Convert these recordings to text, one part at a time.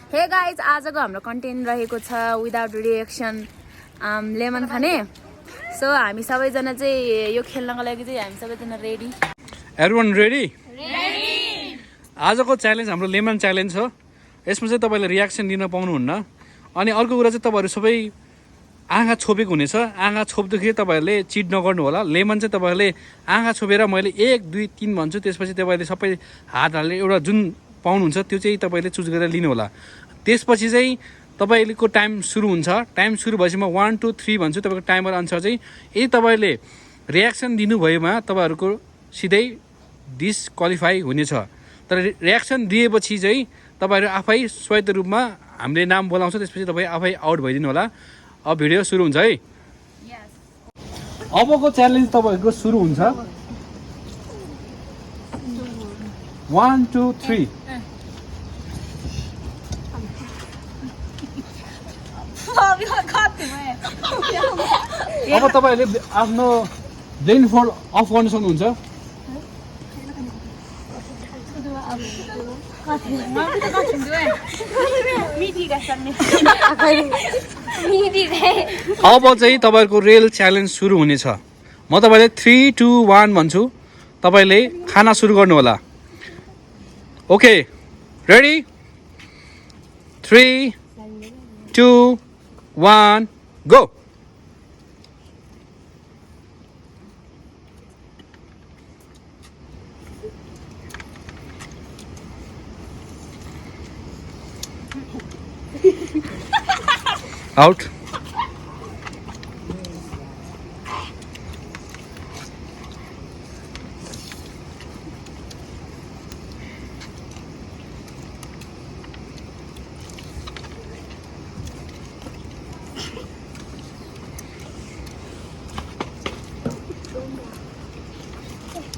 hey guys आजको हाम्रो content रहेको छ विदाउट रिएक्सन लेमन खाने सो हामी सबैजना चाहिँ यो खेल्नको लागि चाहिँ हामी सबैजना रेडी एभ्रीवन रेडी आजको च्यालेन्ज हाम्रो लेमन च्यालेन्ज हो यसमा चाहिँ तपाईँले रियाक्सन दिन पाउनुहुन्न अनि अर्को कुरा चाहिँ तपाईँहरू सबै आँखा छोपेको हुनेछ आँखा छोप्दाखेरि तपाईँहरूले चिट नगर्नु होला लेमन चाहिँ तपाईँहरूले आँखा छोपेर मैले 1 2 3 भन्छु त्यसपछि तपाईँले सबै हात हालेर एउटा जुन पाउनुहुन्छ त्यो चाहिँ तपाईँले चुज गरेर लिनु होला त्यसपछि चाहिँ तपाईँको टाइम सुरु हुन्छ टाइम सुरु भएपछि म 1 2 3 भन्छु तपाईँको टाइमर अनुसार चाहिँ यदि तपाईँले रियाक्सन दिनुभएमा तपाईँहरूको सिधै डिस्क्वालिफाई हुनेछ तर रियाक्सन दिएपछि चाहिँ तपाईँहरू आफै स्वयं रूपमा हामीले नाम बोलाउँछ त्यसपछि तपाईँ आफै आउट भइदिनु होला अब भिडियो सुरु हुन्छ है अबको च्यालेन्ज तपाईँहरूको सुरु हुन्छ 1 2 3 अब तपाईँहरूले आफ्नो ब्रेन फोल्ड अफ गर्न सक्नुहुन्छ अब चाहिँ तपाईँहरूको रियल च्यालेन्ज सुरु हुनेछ म तपाईँले 3 2 1 भन्छु तपाईँले खाना सुरु गर्नु होला ओके रेडी 3 2 1 गो आउट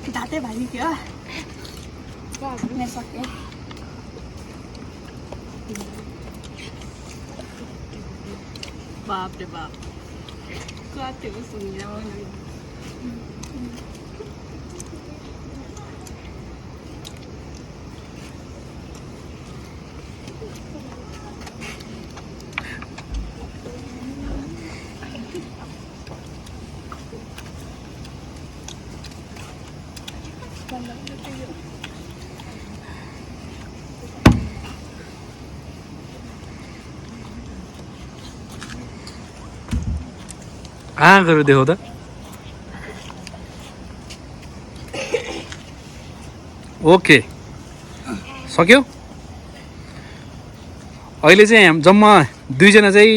दाते भारी क्या मैं सके बाप रे बाप काटे को सुन जाओ आँखाहरू देखाउ त ओके सक्यो अहिले चाहिँ हामी जम्मा 2 जना चाहिँ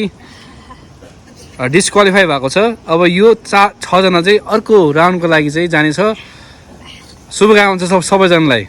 डिस्क्वालिफाई भएको छ अब यो 6 जना चाहिँ अर्को राउन्डको लागि चाहिँ जानेछ शुभकामना छ सबैजनालाई